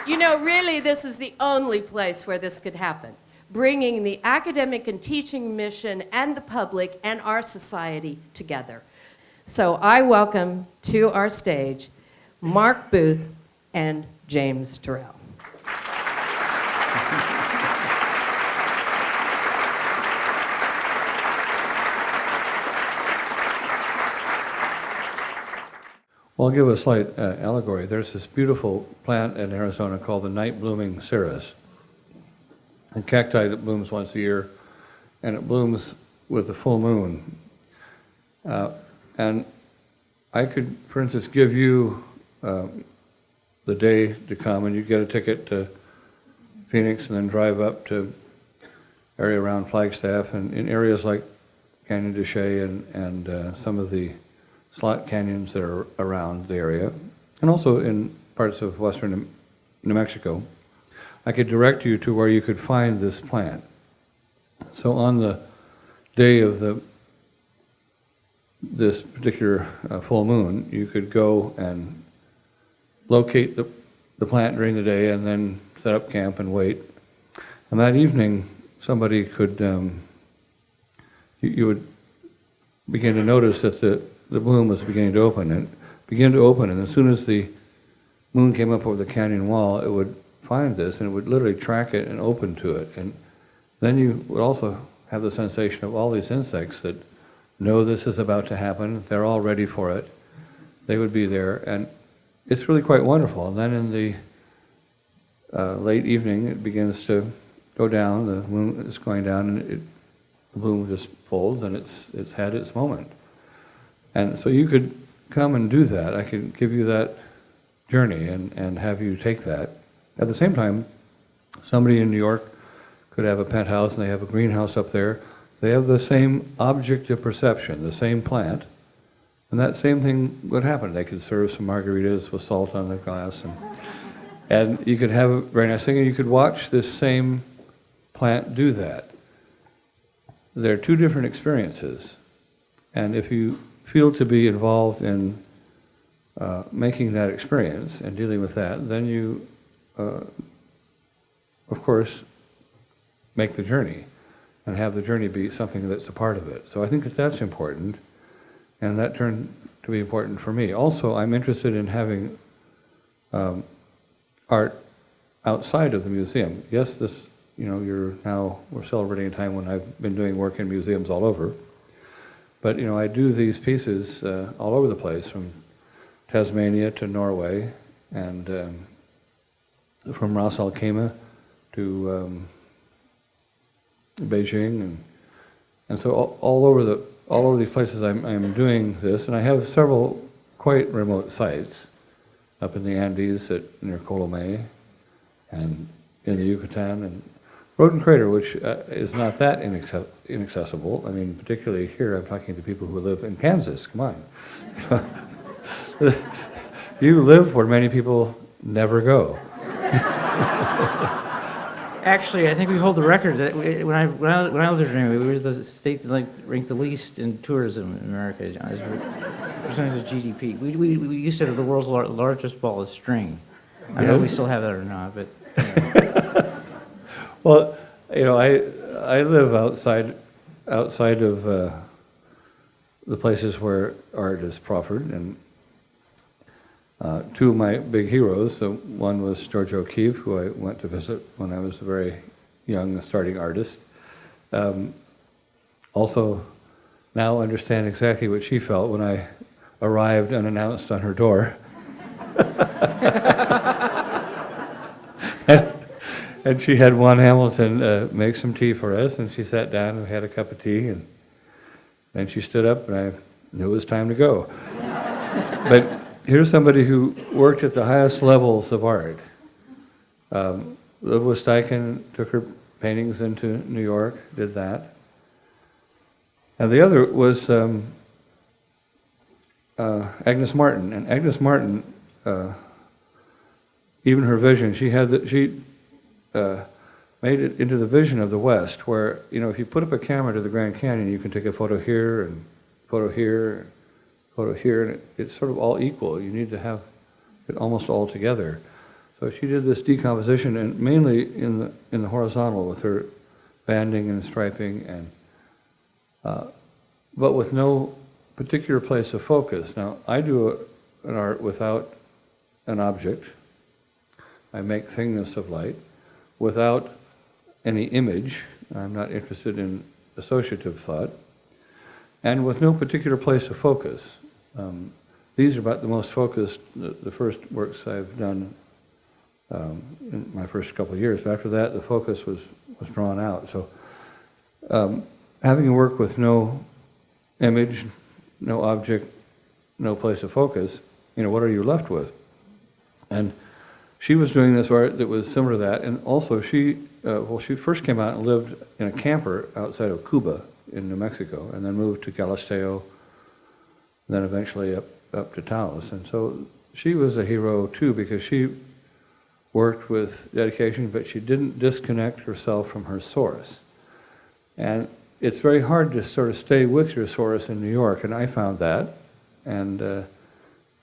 You know, really, this is the only place where this could happen, bringing the academic and teaching mission and the public and our society together. So I welcome to our stage Mark Booth and James Turrell. Well, I'll give a slight allegory. There's this beautiful plant in Arizona called the night-blooming cereus. A cacti that blooms once a year, and it blooms with the full moon. And I could, for instance, give you the day to come, and you get a ticket to Phoenix and then drive up to area around Flagstaff and in areas like Canyon de Chelly and some of the slot canyons that are around the area, and also in parts of western New Mexico. I could direct you to where you could find this plant. So on the day of this particular full moon, you could go and locate the plant during the day and then set up camp and wait. And that evening, somebody could, you would begin to notice that the bloom was beginning to open, and as soon as the moon came up over the canyon wall, it would find this, and it would literally track it and open to it. And then you would also have the sensation of all these insects that know this is about to happen. They're all ready for it. They would be there, and it's really quite wonderful. And then in the late evening, it begins to go down. The moon is going down, and the bloom just folds, and it's had its moment. And so you could come and do that. I could give you that journey and have you take that. At the same time, somebody in New York could have a penthouse and they have a greenhouse up there. They have the same object of perception, the same plant, and that same thing would happen. They could serve some margaritas with salt on the glass, and you could have a very nice thing, and you could watch this same plant do that. They're two different experiences, and if you feel to be involved in making that experience and dealing with that, then you, of course, make the journey and have the journey be something that's a part of it. So I think that's important, and that turned to be important for me. Also, I'm interested in having art outside of the museum. Yes, we're celebrating a time when I've been doing work in museums all over. But I do these pieces all over the place, from Tasmania to Norway, and from Ras Al Khaimah to Beijing, and so all over these places I'm doing this, and I have several quite remote sites up in the Andes near Colomé, and in the Yucatan, and Rodent Crater, which is not that inaccessible. I mean, particularly here, I'm talking to people who live in Kansas. Come on. You live where many people never go. Actually, I think we hold the records. When I lived in Virginia, we were the state that ranked the least in tourism in America as percentage of GDP. We used to have the world's largest ball of string. I don't know if we still have that or not, but. Well, I live outside of the places where art is proffered, and two of my big heroes. So one was George O'Keefe, who I went to visit when I was a very young starting artist. Also, now understand exactly what she felt when I arrived unannounced on her door. And she had Juan Hamilton make some tea for us, and she sat down and had a cup of tea, and then she stood up, and I knew it was time to go. But here's somebody who worked at the highest levels of art. Liv Steichen took her paintings into New York, did that. And the other was Agnes Martin. And Agnes Martin, even her vision, she made it into the vision of the West, where, if you put up a camera to the Grand Canyon, you can take a photo here, and photo here, photo here, and it's sort of all equal. You need to have it almost all together. So she did this decomposition, and mainly in the horizontal with her banding and striping, and but with no particular place of focus. Now, I do an art without an object. I make thingness of light without any image. I'm not interested in associative thought, and with no particular place of focus. These are about the most focused, the first works I've done in my first couple of years. But after that, the focus was drawn out. So having a work with no image, no object, no place of focus, what are you left with? And she was doing this art that was similar to that, and also she first came out and lived in a camper outside of Cuba in New Mexico, and then moved to Galisteo, and then eventually up to Taos. And so she was a hero too, because she worked with dedication, but she didn't disconnect herself from her source. And it's very hard to sort of stay with your source in New York, and I found that, and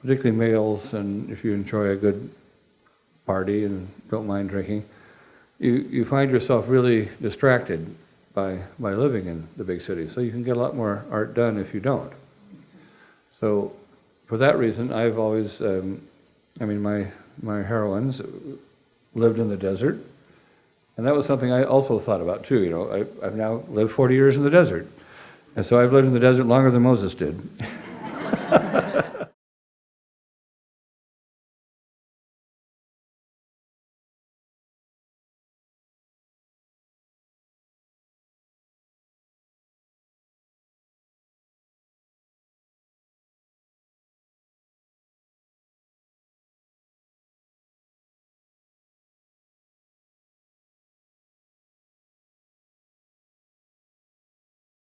particularly males, and if you enjoy a good party and don't mind drinking, you find yourself really distracted by living in the big city. So you can get a lot more art done if you don't. So for that reason, I've always, my heroines lived in the desert, and that was something I also thought about too. I've now lived 40 years in the desert, and so I've lived in the desert longer than Moses did.